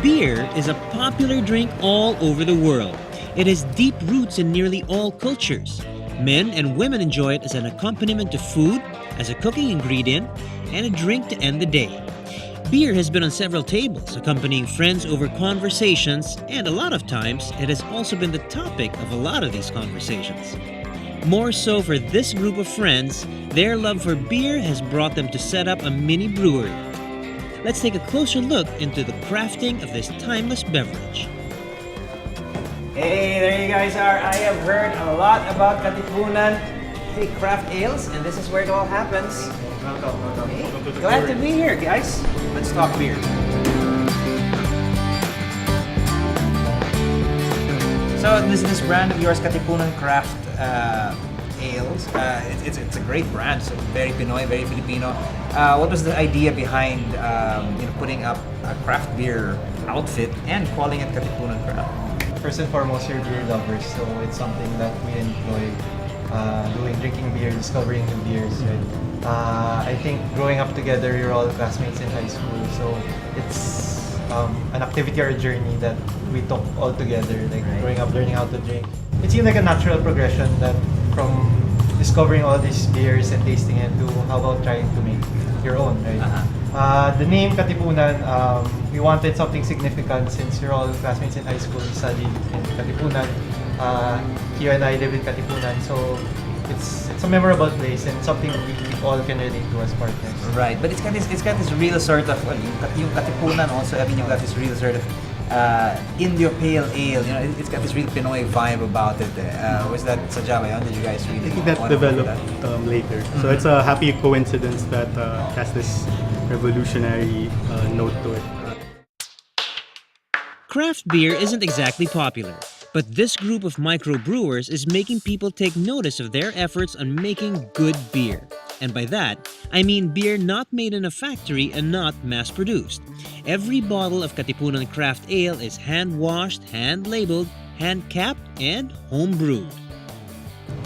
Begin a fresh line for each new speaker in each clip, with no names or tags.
Beer is a popular drink all over the world. It has deep roots in nearly all cultures. Men and women enjoy it as an accompaniment to food, as a cooking ingredient, and a drink to end the day. Beer has been on several tables, accompanying friends over conversations, and a lot of times, it has also been the topic of a lot of these conversations. More so for this group of friends, their love for beer has brought them to set up a mini brewery. Let's take a closer look into the crafting of this timeless beverage.
Hey, there you guys are. I have heard a lot about Katipunan, hey, craft ales, and this is where it all happens.
Welcome.
Hey, glad to be here, guys. Let's talk beer. So this brand of yours, Katipunan Kraft ales. It's a great brand. So very Pinoy, very Filipino. What was the idea behind putting up a craft beer outfit and calling it Katipunan Kraft?
First and foremost, we're beer lovers, so it's something that we enjoy doing, drinking beer, discovering new beers. Right? I think growing up together, you're all classmates in high school, so it's an activity or a journey that we took all together, like growing up, learning how to drink. It seemed like a natural progression that from discovering all these beers and tasting it to how about trying to make your own, right? The name Katipunan, we wanted something significant since we're all classmates in high school. We studied in Katipunan. Kio and I live in Katipunan, so it's a memorable place and something we all can relate to as partners.
Right, but it's got this real sort of yung Katipunan also. I mean, you've got this real sort of Indio Pale Ale. You know, it's got this real Pinoy vibe about it. Was that sadya ba yun? Did you guys really?
I think that developed later. Mm-hmm. So it's a happy coincidence that has this revolutionary note to it.
Craft beer isn't exactly popular, but this group of microbrewers is making people take notice of their efforts on making good beer. And by that, I mean beer not made in a factory and not mass-produced. Every bottle of Katipunan Craft Ale is hand-washed, hand-labeled, hand-capped, and home-brewed.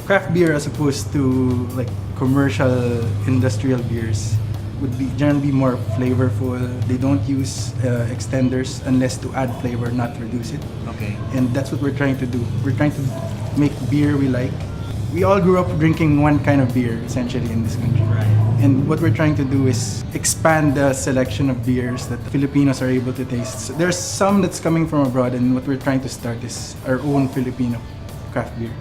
Craft beer, as opposed to like commercial industrial beers, would be generally more flavorful. They don't use extenders unless to add flavor, not reduce it.
Okay.
And that's what we're trying to do. We're trying to make beer we like. We all grew up drinking one kind of beer, essentially, in this country.
Right.
And what we're trying to do is expand the selection of beers that Filipinos are able to taste. So there's some that's coming from abroad, and what we're trying to start is our own Filipino craft beer.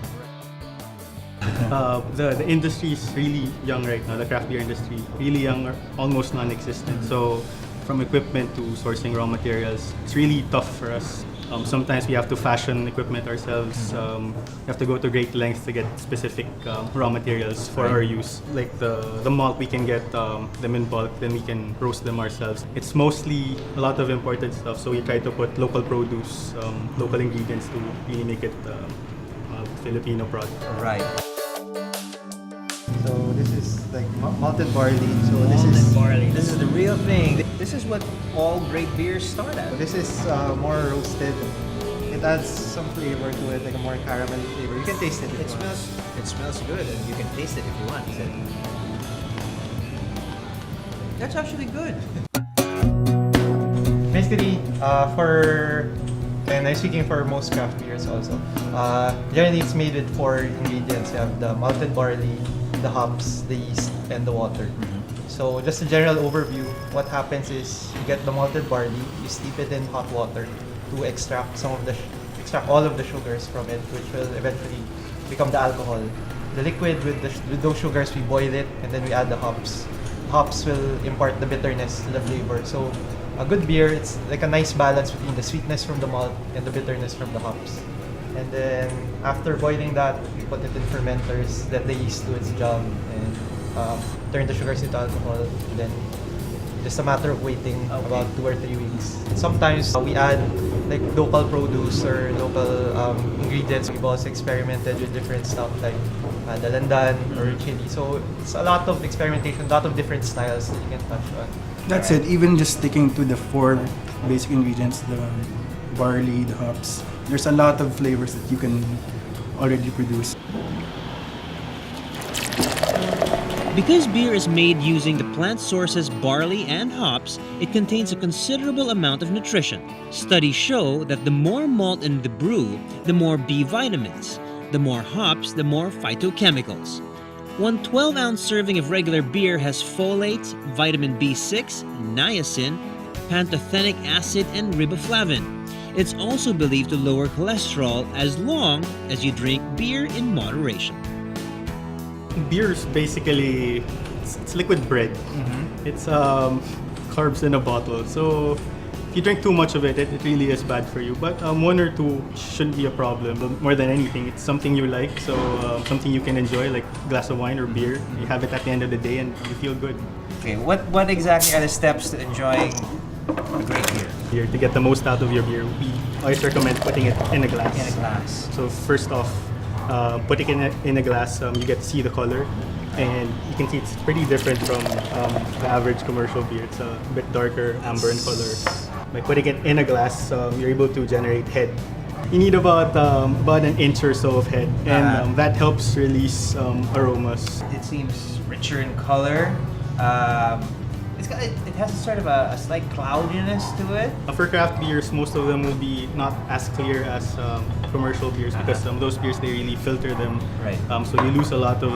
The industry is really young right now, the craft beer industry, really young, or almost non-existent. So from equipment to sourcing raw materials, it's really tough for us. Sometimes we have to fashion equipment ourselves. We have to go to great lengths to get specific raw materials for our use. Like the malt, we can get them in bulk, then we can roast them ourselves. It's mostly a lot of imported stuff, so we try to put local produce, local ingredients to really make it a Filipino product.
Right.
So this is like malted barley. So
Malted barley. This is the real thing. This is what all great beers start at.
this is more roasted. It adds some flavor to it, like a more caramel flavor. You can taste it.
It smells good, and you can taste it if you want. That's actually good.
Basically, and I'm speaking for most craft beers also. Generally, it's made with 4 ingredients. You have the malted barley, the hops, the yeast, and the water. So just a general overview, what happens is you get the malted barley, you steep it in hot water to extract all of the sugars from it, which will eventually become the alcohol. The liquid with those sugars, we boil it, and then we add the hops. Hops will impart the bitterness to the flavor. So a good beer, it's like a nice balance between the sweetness from the malt and the bitterness from the hops. And then after boiling that, we put it in fermenters, let the yeast do its job, and turn the sugars into alcohol. And then just a matter of waiting about 2 or 3 weeks. And sometimes we add like local produce or local ingredients. We've also experimented with different stuff like dalandan or chili. So it's a lot of experimentation, a lot of different styles that you can touch on.
That's it. Even just sticking to the 4 basic ingredients, the barley, the hops, there's a lot of flavors that you can already produce.
Because beer is made using the plant sources barley and hops, it contains a considerable amount of nutrition. Studies show that the more malt in the brew, the more B vitamins. The more hops, the more phytochemicals. One 12-ounce serving of regular beer has folate, vitamin B6, niacin, pantothenic acid, and riboflavin. It's also believed to lower cholesterol as long as you drink beer in moderation.
Beer's basically it's liquid bread. It's carbs in a bottle. So if you drink too much of it, it really is bad for you. But one or two shouldn't be a problem. But more than anything, it's something you like. So something you can enjoy, like a glass of wine or beer. You have it at the end of the day and you feel good.
Okay, what exactly are the steps to enjoying a great beer?
To get the most out of your beer, we always recommend putting it in a glass.
In a glass.
So first off, putting it in a glass, you get to see the color, and you can see it's pretty different from the average commercial beer. It's a bit darker, amber in color. By putting it in a glass, you're able to generate head. You need about an inch or so of head, and that helps release aromas.
It seems richer in color. It has a sort of a slight cloudiness to it.
For craft beers, most of them will be not as clear as commercial beers because those beers, they really filter them.
Right.
So you lose a lot of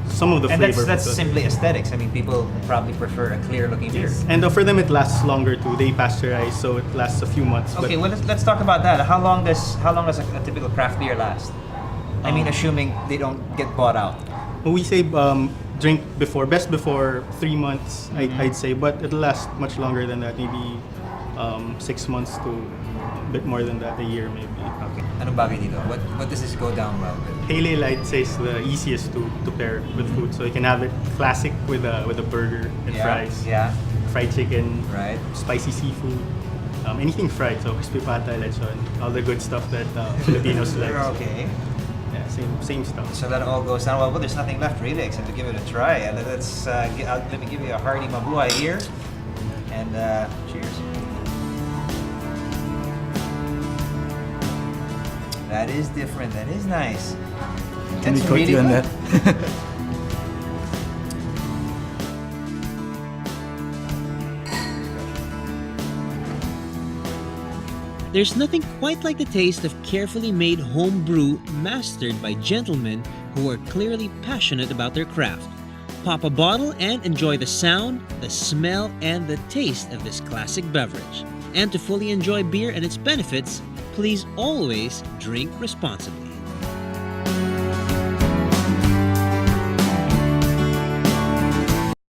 some of the
And
flavor.
that's simply aesthetics. I mean, people probably prefer a clear looking beer.
And for them, it lasts longer too. They pasteurize, so it lasts a few months.
Okay, well let's talk about that. How long does a typical craft beer last? I mean, assuming they don't get bought out.
We say drink best before 3 months, I'd say, but it'll last much longer than that, maybe 6 months to a bit more than that, a year maybe.
Okay. Anong bagay dito? What does this go down well with?
Pale ale, I'd say, is the easiest to pair with food. So you can have it classic with a burger and fries.
Yeah.
Fried chicken,
Right.
spicy seafood, anything fried. So crispy pata, lechon, all the good stuff that Filipinos like.
Okay.
Yeah, same stuff.
So that all goes down well. But there's nothing left really except to give it a try. And let me give you a hearty mabuhay here. And cheers. That is different. That is nice.
Can we
That's
quote
really
you on
good.
that?
There's nothing quite like the taste of carefully made home brew mastered by gentlemen who are clearly passionate about their craft. Pop a bottle and enjoy the sound, the smell, and the taste of this classic beverage. And to fully enjoy beer and its benefits, please always drink responsibly.